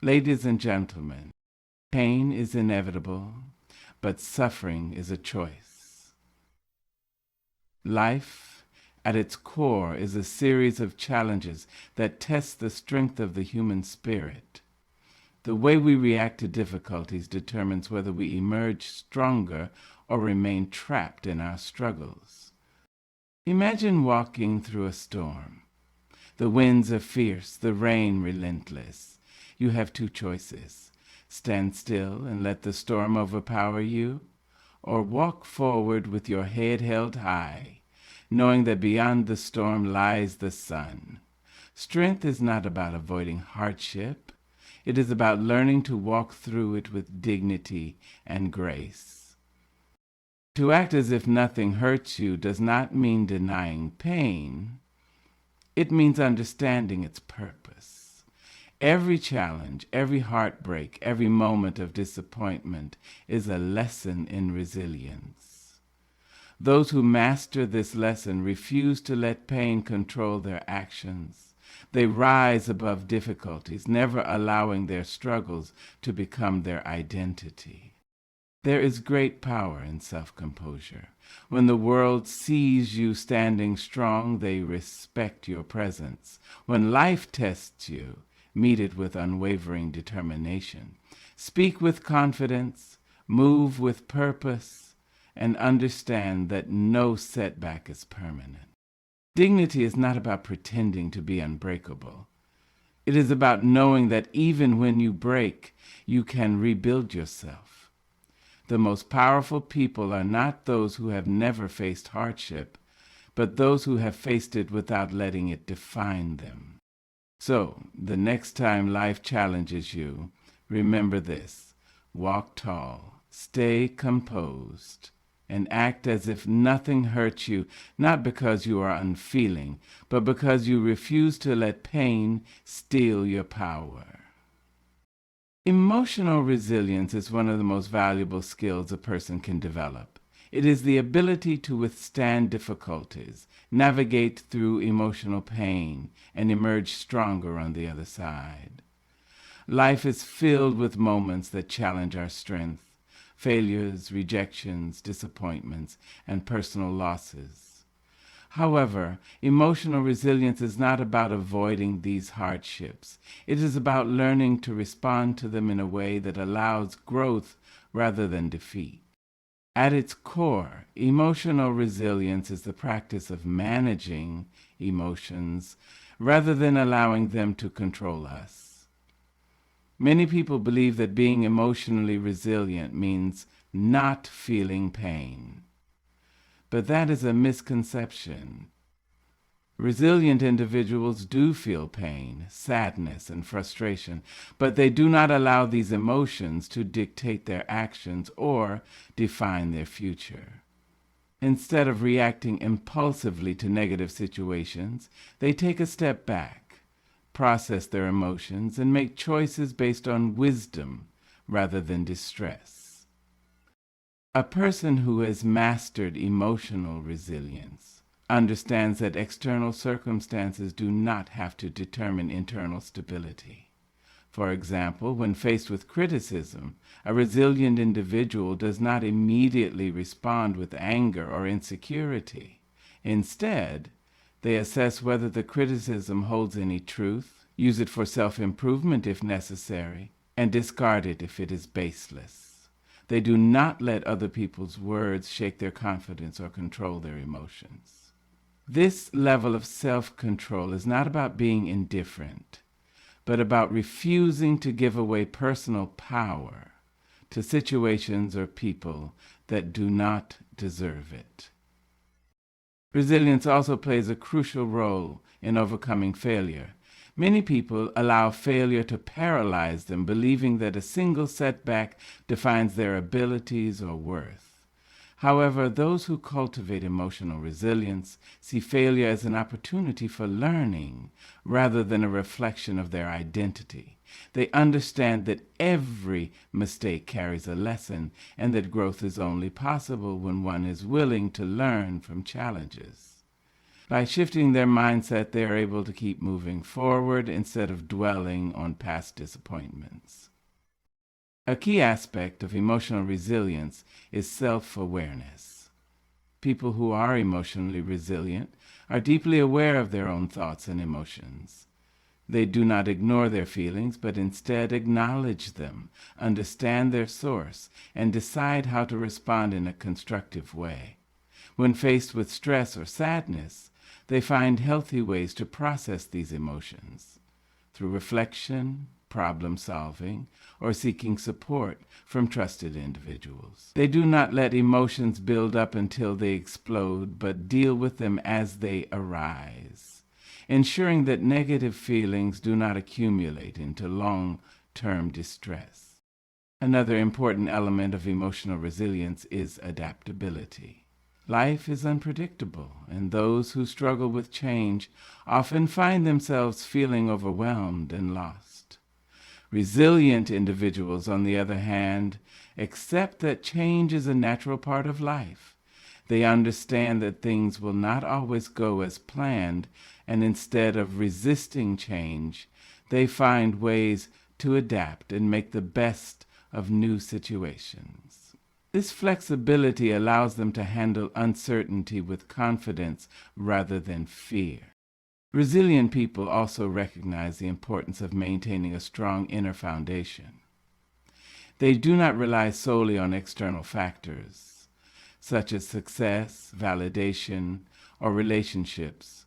Ladies and gentlemen, pain is inevitable, but suffering is a choice. Life, at its core, is a series of challenges that test the strength of the human spirit. The way we react to difficulties determines whether we emerge stronger or remain trapped in our struggles. Imagine walking through a storm. The winds are fierce, the rain relentless. You have two choices: stand still and let the storm overpower you, or walk forward with your head held high, knowing that beyond the storm lies the sun. Strength is not about avoiding hardship. It is about learning to walk through it with dignity and grace. To act as if nothing hurts you does not mean denying pain. It means understanding its purpose. Every challenge, every heartbreak, every moment of disappointment is a lesson in resilience. Those who master this lesson refuse to let pain control their actions. They rise above difficulties, never allowing their struggles to become their identity. There is great power in self-composure. When the world sees you standing strong, they respect your presence. When life tests you, meet it with unwavering determination. Speak with confidence, move with purpose, and understand that no setback is permanent. Dignity is not about pretending to be unbreakable. It is about knowing that even when you break, you can rebuild yourself. The most powerful people are not those who have never faced hardship, but those who have faced it without letting it define them. So, the next time life challenges you, remember this: walk tall, stay composed, and act as if nothing hurts you, not because you are unfeeling, but because you refuse to let pain steal your power. Emotional resilience is one of the most valuable skills a person can develop. It is the ability to withstand difficulties, navigate through emotional pain, and emerge stronger on the other side. Life is filled with moments that challenge our strength: failures, rejections, disappointments, and personal losses. However, emotional resilience is not about avoiding these hardships. It is about learning to respond to them in a way that allows growth rather than defeat. At its core, emotional resilience is the practice of managing emotions rather than allowing them to control us. Many people believe that being emotionally resilient means not feeling pain. But that is a misconception. Resilient individuals do feel pain, sadness, and frustration, but they do not allow these emotions to dictate their actions or define their future. Instead of reacting impulsively to negative situations, they take a step back, process their emotions, and make choices based on wisdom rather than distress. A person who has mastered emotional resilience understands that external circumstances do not have to determine internal stability. For example, when faced with criticism, a resilient individual does not immediately respond with anger or insecurity. Instead, they assess whether the criticism holds any truth, use it for self-improvement if necessary, and discard it if it is baseless. They do not let other people's words shake their confidence or control their emotions. This level of self-control is not about being indifferent, but about refusing to give away personal power to situations or people that do not deserve it. Resilience also plays a crucial role in overcoming failure. Many people allow failure to paralyze them, believing that a single setback defines their abilities or worth. However, those who cultivate emotional resilience see failure as an opportunity for learning rather than a reflection of their identity. They understand that every mistake carries a lesson and that growth is only possible when one is willing to learn from challenges. By shifting their mindset, they are able to keep moving forward instead of dwelling on past disappointments. A key aspect of emotional resilience is self-awareness. People who are emotionally resilient are deeply aware of their own thoughts and emotions. They do not ignore their feelings, but instead acknowledge them, understand their source, and decide how to respond in a constructive way. When faced with stress or sadness, they find healthy ways to process these emotions through reflection, problem solving, or seeking support from trusted individuals. They do not let emotions build up until they explode, but deal with them as they arise, ensuring that negative feelings do not accumulate into long-term distress. Another important element of emotional resilience is adaptability. Life is unpredictable, and those who struggle with change often find themselves feeling overwhelmed and lost. Resilient individuals, on the other hand, accept that change is a natural part of life. They understand that things will not always go as planned, and instead of resisting change, they find ways to adapt and make the best of new situations. This flexibility allows them to handle uncertainty with confidence rather than fear. Resilient people also recognize the importance of maintaining a strong inner foundation. They do not rely solely on external factors, such as success, validation, or relationships,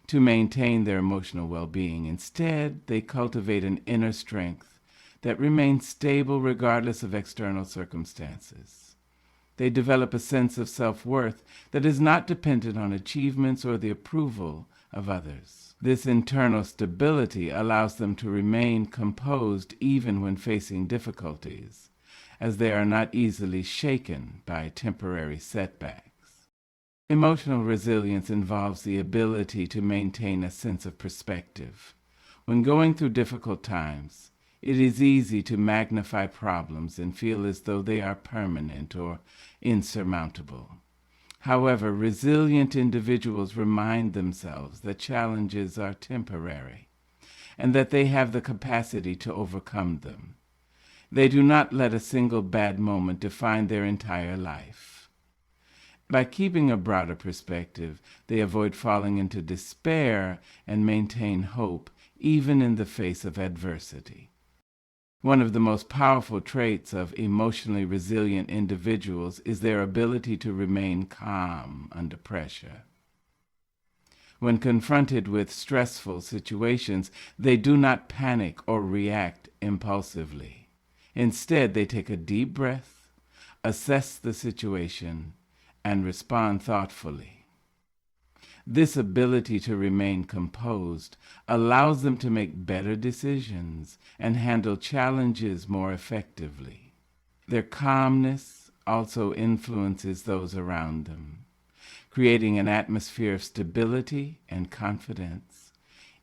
to maintain their emotional well-being. Instead, they cultivate an inner strength that remains stable regardless of external circumstances. They develop a sense of self-worth that is not dependent on achievements or the approval of others. This internal stability allows them to remain composed even when facing difficulties, as they are not easily shaken by temporary setbacks. Emotional resilience involves the ability to maintain a sense of perspective. When going through difficult times, it is easy to magnify problems and feel as though they are permanent or insurmountable. However, resilient individuals remind themselves that challenges are temporary and that they have the capacity to overcome them. They do not let a single bad moment define their entire life. By keeping a broader perspective, they avoid falling into despair and maintain hope even in the face of adversity. One of the most powerful traits of emotionally resilient individuals is their ability to remain calm under pressure. When confronted with stressful situations, they do not panic or react impulsively. Instead, they take a deep breath, assess the situation, and respond thoughtfully. This ability to remain composed allows them to make better decisions and handle challenges more effectively. Their calmness also influences those around them, creating an atmosphere of stability and confidence,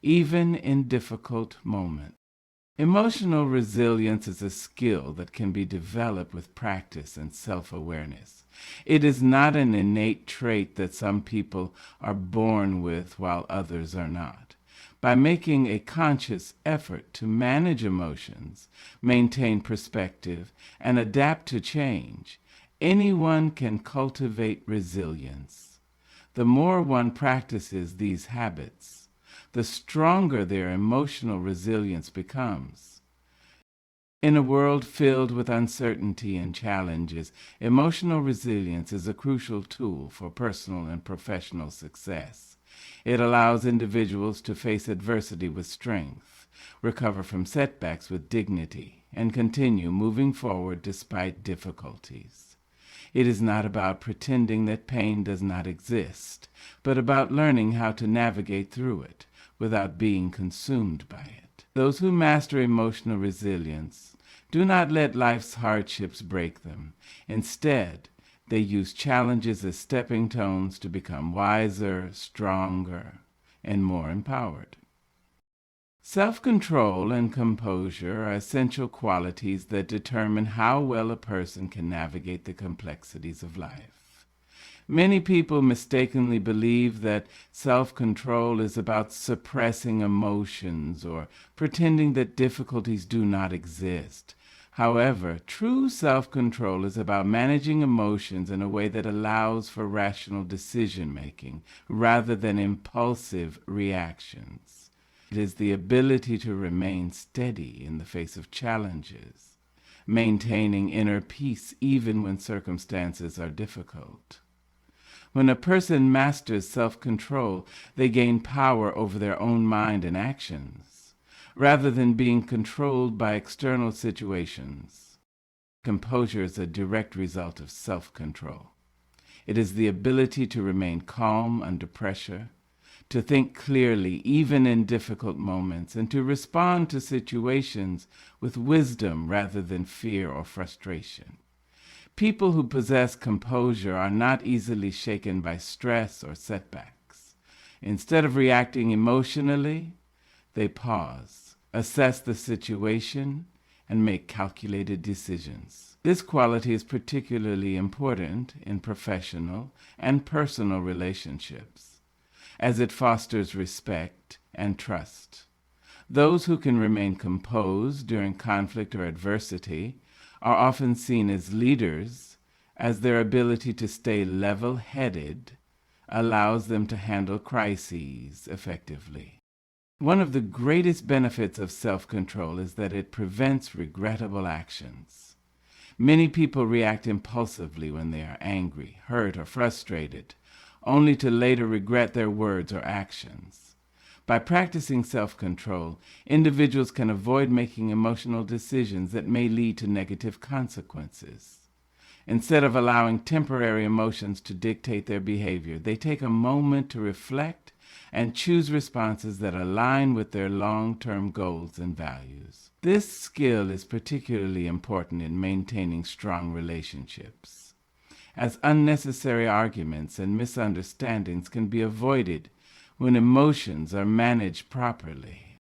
even in difficult moments. Emotional resilience is a skill that can be developed with practice and self-awareness. It is not an innate trait that some people are born with while others are not. By making a conscious effort to manage emotions, maintain perspective, and adapt to change, anyone can cultivate resilience. The more one practices these habits, the stronger their emotional resilience becomes. In a world filled with uncertainty and challenges, emotional resilience is a crucial tool for personal and professional success. It allows individuals to face adversity with strength, recover from setbacks with dignity, and continue moving forward despite difficulties. It is not about pretending that pain does not exist, but about learning how to navigate through it without being consumed by it. Those who master emotional resilience do not let life's hardships break them. Instead, they use challenges as stepping stones to become wiser, stronger, and more empowered. Self-control and composure are essential qualities that determine how well a person can navigate the complexities of life. Many people mistakenly believe that self-control is about suppressing emotions or pretending that difficulties do not exist. However, true self-control is about managing emotions in a way that allows for rational decision-making rather than impulsive reactions. It is the ability to remain steady in the face of challenges, maintaining inner peace even when circumstances are difficult. When a person masters self-control, they gain power over their own mind and actions, rather than being controlled by external situations. Composure is a direct result of self-control. It is the ability to remain calm under pressure, to think clearly even in difficult moments, and to respond to situations with wisdom rather than fear or frustration. People who possess composure are not easily shaken by stress or setbacks. Instead of reacting emotionally, they pause, assess the situation, and make calculated decisions. This quality is particularly important in professional and personal relationships, as it fosters respect and trust. Those who can remain composed during conflict or adversity are often seen as leaders, as their ability to stay level-headed allows them to handle crises effectively. One of the greatest benefits of self-control is that it prevents regrettable actions. Many people react impulsively when they are angry, hurt, or frustrated, only to later regret their words or actions. By practicing self-control, individuals can avoid making emotional decisions that may lead to negative consequences. Instead of allowing temporary emotions to dictate their behavior, they take a moment to reflect and choose responses that align with their long-term goals and values. This skill is particularly important in maintaining strong relationships, as unnecessary arguments and misunderstandings can be avoided when emotions are managed properly.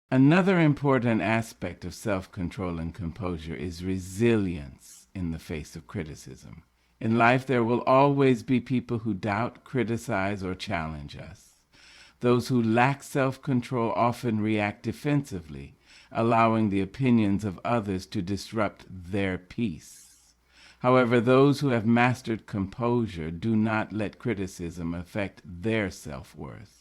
Another important aspect of self-control and composure is resilience in the face of criticism. In life, there will always be people who doubt, criticize, or challenge us. Those who lack self-control often react defensively, allowing the opinions of others to disrupt their peace. However, those who have mastered composure do not let criticism affect their self-worth.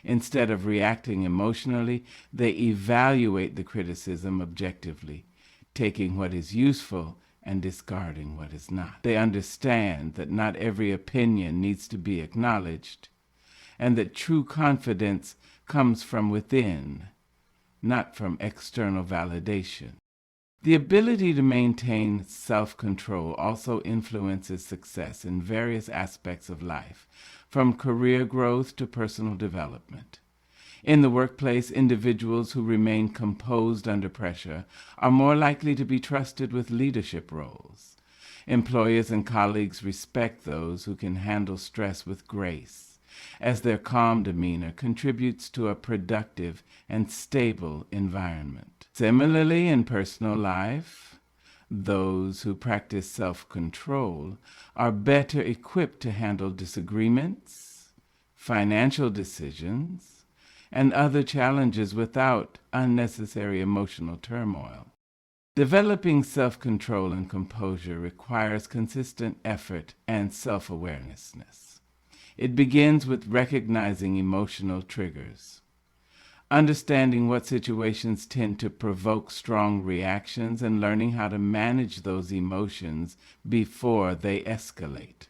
Instead of reacting emotionally, they evaluate the criticism objectively, taking what is useful and discarding what is not. They understand that not every opinion needs to be acknowledged, and that true confidence comes from within, not from external validation. The ability to maintain self-control also influences success in various aspects of life, from career growth to personal development. In the workplace, individuals who remain composed under pressure are more likely to be trusted with leadership roles. Employers and colleagues respect those who can handle stress with grace, as their calm demeanor contributes to a productive and stable environment. Similarly, in personal life, those who practice self-control are better equipped to handle disagreements, financial decisions, and other challenges without unnecessary emotional turmoil. Developing self-control and composure requires consistent effort and self-awareness. It begins with recognizing emotional triggers, understanding what situations tend to provoke strong reactions, and learning how to manage those emotions before they escalate.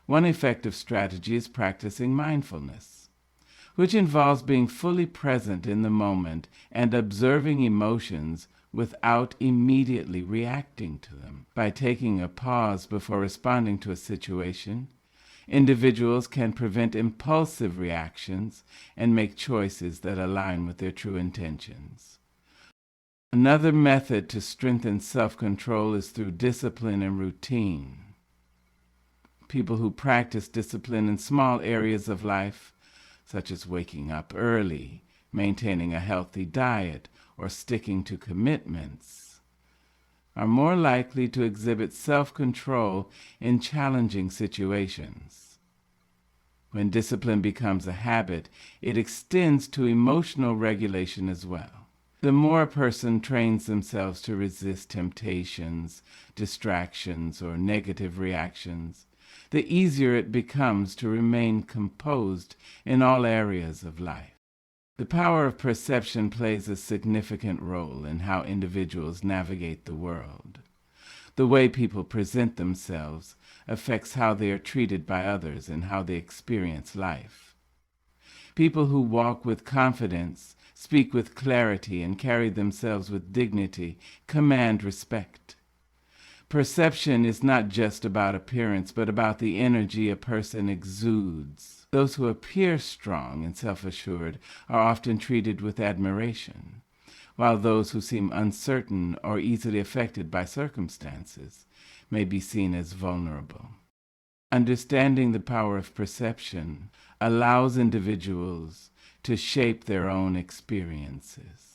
One effective strategy is practicing mindfulness, which involves being fully present in the moment and observing emotions without immediately reacting to them. By taking a pause before responding to a situation, individuals can prevent impulsive reactions and make choices that align with their true intentions. Another method to strengthen self-control is through discipline and routine. People who practice discipline in small areas of life, such as waking up early, maintaining a healthy diet, or sticking to commitments, are more likely to exhibit self-control in challenging situations. When discipline becomes a habit, it extends to emotional regulation as well. The more a person trains themselves to resist temptations, distractions, or negative reactions, the easier it becomes to remain composed in all areas of life. The power of perception plays a significant role in how individuals navigate the world. The way people present themselves affects how they are treated by others and how they experience life. People who walk with confidence, speak with clarity, and carry themselves with dignity command respect. Perception is not just about appearance, but about the energy a person exudes. Those who appear strong and self-assured are often treated with admiration, while those who seem uncertain or easily affected by circumstances may be seen as vulnerable. Understanding the power of perception allows individuals to shape their own experiences.